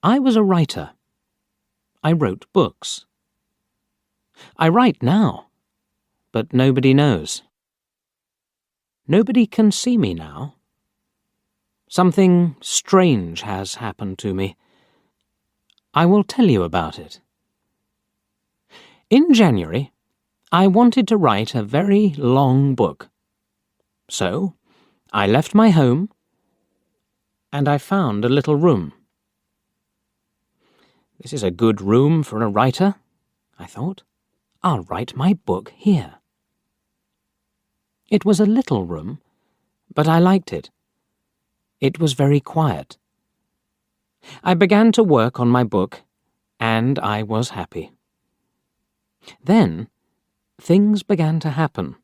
I was a writer. I wrote books. I write now, but nobody knows. Nobody can see me now. Something strange has happened to me. I will tell you about it. In January, I wanted to write a very long book. So, I left my home and I found a little room. This is a good room for a writer, I thought. I'll write my book here. It was a little room, but I liked it. It was very quiet. I began to work on my book, and I was happy. Then, things began to happen.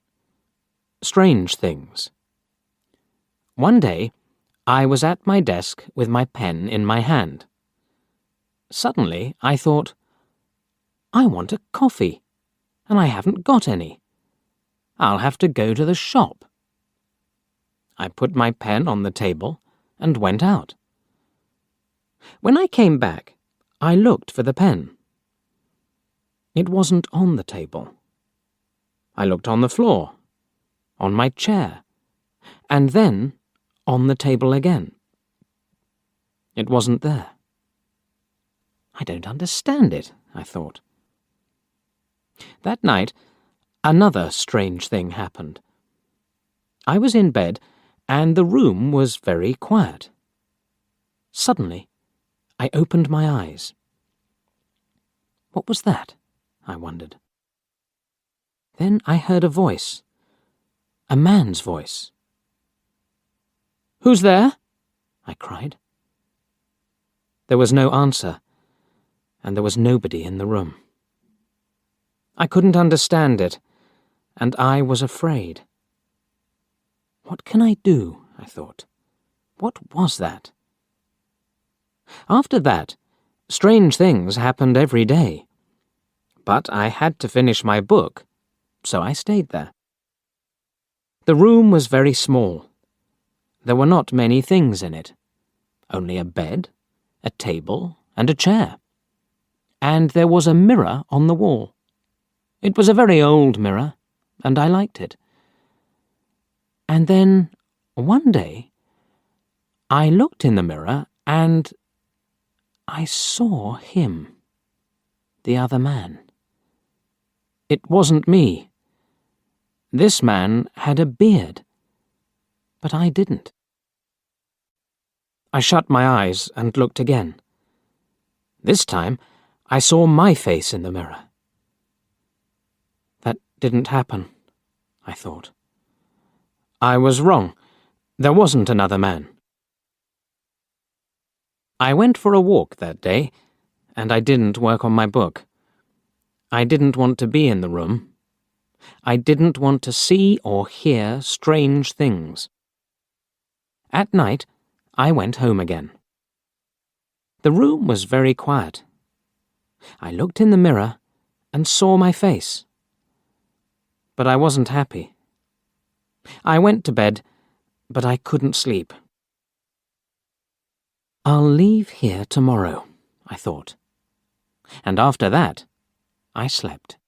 Strange things. One day, I was at my desk with my pen in my hand. Suddenly, I thought, I want a coffee, and I haven't got any. I'll have to go to the shop. I put my pen on the table and went out. When I came back, I looked for the pen. It wasn't on the table. I looked on the floor, on my chair, and then on the table again. It wasn't there. I don't understand it, I thought. That night, another strange thing happened. I was in bed, and the room was very quiet. Suddenly, I opened my eyes. What was that? I wondered. Then I heard a voice, a man's voice. "Who's there?" I cried. There was no answer, and there was nobody in the room. I couldn't understand it, and I was afraid. What can I do? I thought. What was that? After that, strange things happened every day. But I had to finish my book, so I stayed there. The room was very small. There were not many things in it. Only a bed, a table, and a chair. And there was a mirror on the wall. It was a very old mirror, and I liked it. And then, one day, I looked in the mirror and I saw him, the other man. It wasn't me. This man had a beard, but I didn't. I shut my eyes and looked again. This time, I saw my face in the mirror. That didn't happen, I thought. I was wrong. There wasn't another man. I went for a walk that day, and I didn't work on my book. I didn't want to be in the room. I didn't want to see or hear strange things. At night, I went home again. The room was very quiet. I looked in the mirror and saw my face. But I wasn't happy. I went to bed, but I couldn't sleep. I'll leave here tomorrow, I thought. And after that, I slept.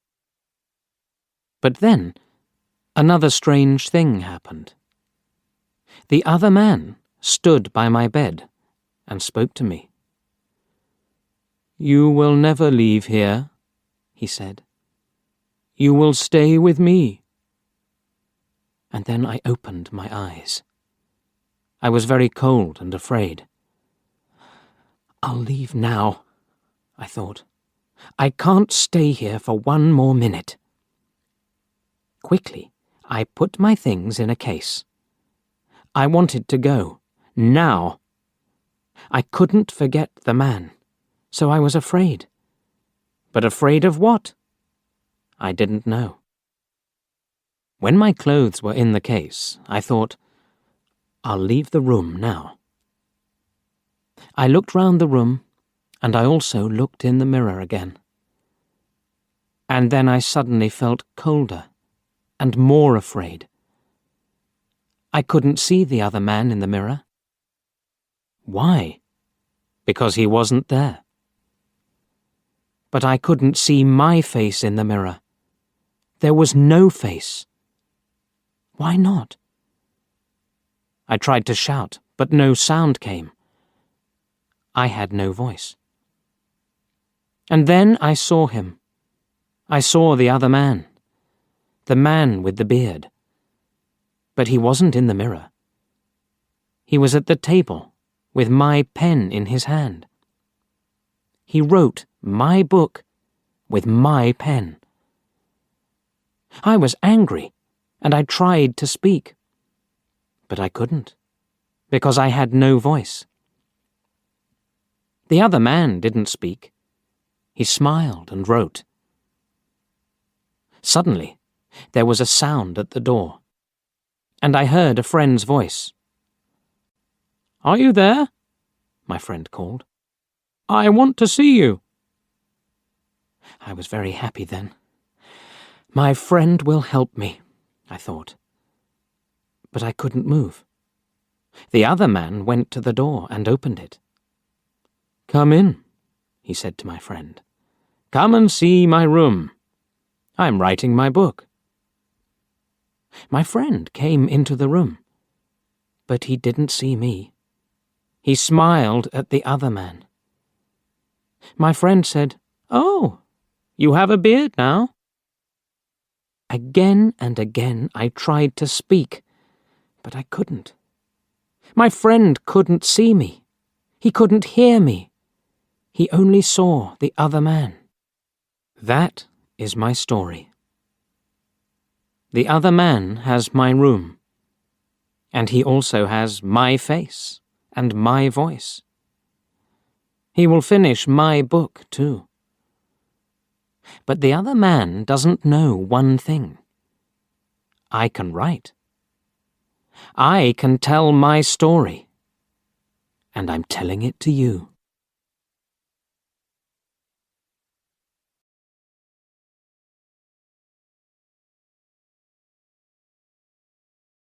But then, another strange thing happened. The other man stood by my bed and spoke to me. "You will never leave here," he said. "You will stay with me." And then I opened my eyes. I was very cold and afraid. I'll leave now, I thought. I can't stay here for one more minute. Quickly, I put my things in a case. I wanted to go, now. I couldn't forget the man, so I was afraid. But afraid of what? I didn't know. When my clothes were in the case, I thought, I'll leave the room now. I looked round the room, and I also looked in the mirror again. And then I suddenly felt colder and more afraid. I couldn't see the other man in the mirror. Why? because he wasn't there. But I couldn't see my face in the mirror. There was no face. Why not? I tried to shout, but no sound came. I had no voice. And then I saw him. I saw the other man, the man with the beard. But he wasn't in the mirror. He was at the table, with my pen in his hand. He wrote my book with my pen. I was angry, and I tried to speak. But I couldn't, because I had no voice. The other man didn't speak. He smiled and wrote. Suddenly, there was a sound at the door, and I heard a friend's voice. "Are you there?" my friend called. "I want to see you." I was very happy then. My friend will help me, I thought. But I couldn't move. The other man went to the door and opened it. "Come in," he said to my friend. "Come and see my room. I'm writing my book." My friend came into the room, but he didn't see me. He smiled at the other man. My friend said, "Oh, you have a beard now?" Again and again I tried to speak, but I couldn't. My friend couldn't see me. He couldn't hear me. He only saw the other man. That is my story. The other man has my room, and he also has my face and my voice. He will finish my book too. But the other man doesn't know one thing. I can write. I can tell my story, and I'm telling it to you.